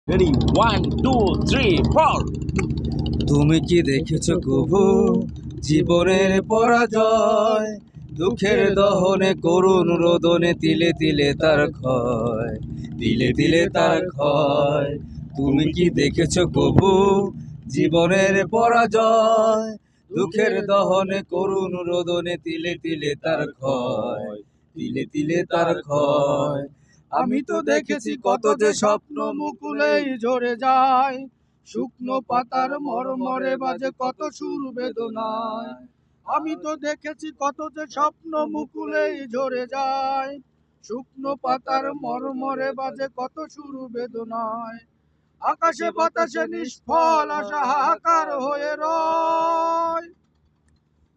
Ready 1 2 3 4। তুমি কি দেখেছো কভু জীবনের পরাজয়, দুঃখের দহনে করুণ রোদনে তিলে তিলে তার ক্ষয়, তিলে তিলে তার ক্ষয়। তুমি কি দেখেছো কভু জীবনের পরাজয়, দুঃখের দহনে করুণ রোদনে তিলে তিলে তার ক্ষয়, তিলে তিলে তার ক্ষয়। আমি তো দেখেছি কত যে স্বপ্ন মুকুলেই ঝরে যায়, শুকনো পাতার মরমরে বাজে কত সুর বেদনায়। আমি তো দেখেছি কত যে স্বপ্ন মুকুলেই ঝরে যায়, শুকনো পাতার মরমরে বাজে কত সুর বেদনায়। আকাশে বাতাসে নিষ্ফল আশা হাহাকার হয়ে রয়,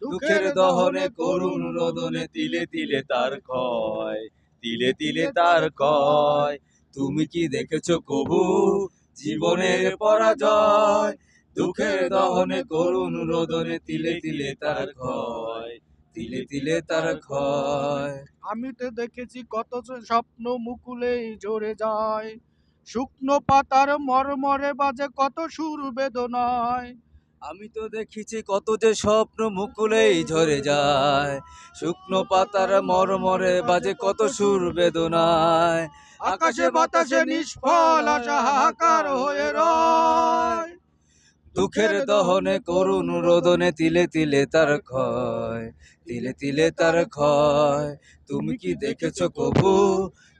দুঃখের দহনে করুণ রোদনে তিলে তিলে তার ক্ষয়, তিলে তিলে তার ক্ষয়। তুমি কি দেখেছো কভু জীবনের পরাজয়, দুঃখের দহনে করুণ রোদনে তিলে তিলে তার ক্ষয়, তিলে তিলে তার ক্ষয়। আমি তো দেখেছি কত স্বপ্ন মুকুলেই ঝরে যায়, শুকনো পাতার মরমরে বাজে কত সুর বেদনায়। আমি তো দেখেছি কত যে স্বপ্ন মুকুলেই ঝরে যায়, শুকনো পাতার মরমরে বাজে কত সুর বেদনায়। আকাশে বাতাসে নিষ্ফল আশা হাহাকার হয়ে রয়, দুঃখের দহনে করুণ রোদনে তিলে তিলে তার ক্ষয়, তিলে তিলে তার ক্ষয়। তুমি কি দেখেছো কভু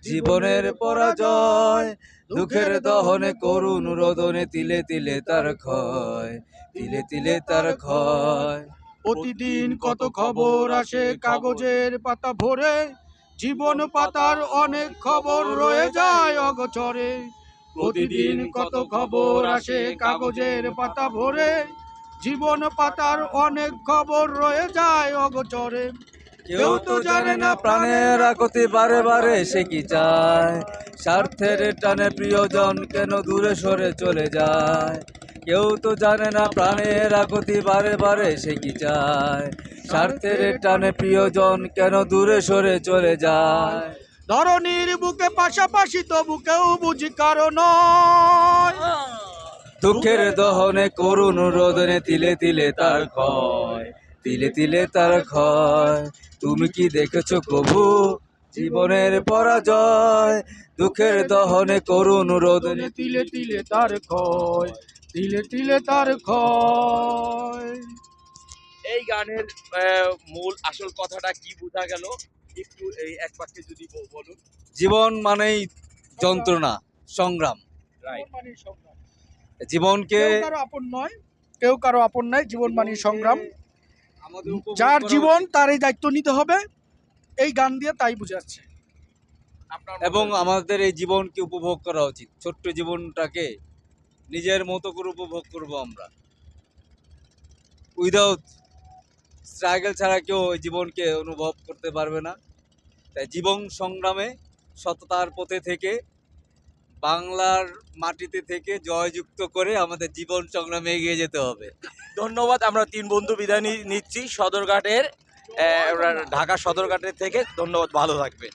জীবনের পরাজয়, দুঃখের দহনে করুণ রোদনে তিলে তিলে তার ক্ষয়, তিলে তিলে তার ক্ষয়। প্রতিদিন কত খবর আসে কাগজের পাতা ভরে, জীবন পাতার অনেক খবর রয়ে যায় অগোচরে। প্রতিদিন কত খবর আসে কাগজের পাতা ভরে, জীবন পাতার অনেক খবর রয়ে যায় অগোচরে। কেউ তো জানে না প্রাণের আকুতি বারে বারে সে কি চায়, স্বার্থের টানে প্রিয়জন কেন দূরে সরে চলে যায়। কেউ তো জানে না প্রাণের আকুতি বারে বারে সে কি চায়, স্বার্থের টানে প্রিয়জন কেন দূরে সরে চলে যায়। ধরনীর বুকে পাশাপাশি তবু কেউ বুঝি কারণ, দুঃখের দহনে করুণ রোদনে তিলে তিলে তার ক্ষয়, তিলে তিলে তার ক্ষয়। তুমি কি দেখেছো কভু জীবনের পরাজয়, দুঃখের দহনে করুণ রোদনে তিলে তিলে তার ক্ষয়, তিলে তিলে তার ক্ষয়। এই গানের মূল আসল কথাটা কি বোঝা গেল একটু এই এক বাক্যে যদি বলুন। জীবন মানেই যন্ত্রণা, সংগ্রাম। রাইট। জীবনকে কেউ কারো আপন নয়, কেউ কারো আপন নয়, জীবন মানে সংগ্রাম। আমাদের উপভোগ যার করা জীবন উচিত। তারই দায়িত্ব নিতে হবে, এই গান দিয়ে তাই বুঝাচ্ছে। এবং আমাদের এই জীবনকে উপভোগ করা উচিত। ছোট্ট জীবনটাকে নিজের মতো করে উপভোগ করব আমরা। উইদাউট স্ট্রাগল ছাড়া কেউ এই জীবনকে অনুভব করতে পারবে না। তাই জীবন সংগ্রামে সততার পথে থেকে, বাংলার মাটিতে থেকে জয়যুক্ত করে আমাদের জীবন সংগ্রামে এগিয়ে যেতে হবে। ধন্যবাদ। আমরা 3 বন্ধু বিদায় নিচ্ছি সদরঘাটের ঢাকা সদরঘাটের থেকে। ধন্যবাদ, ভালো থাকবেন।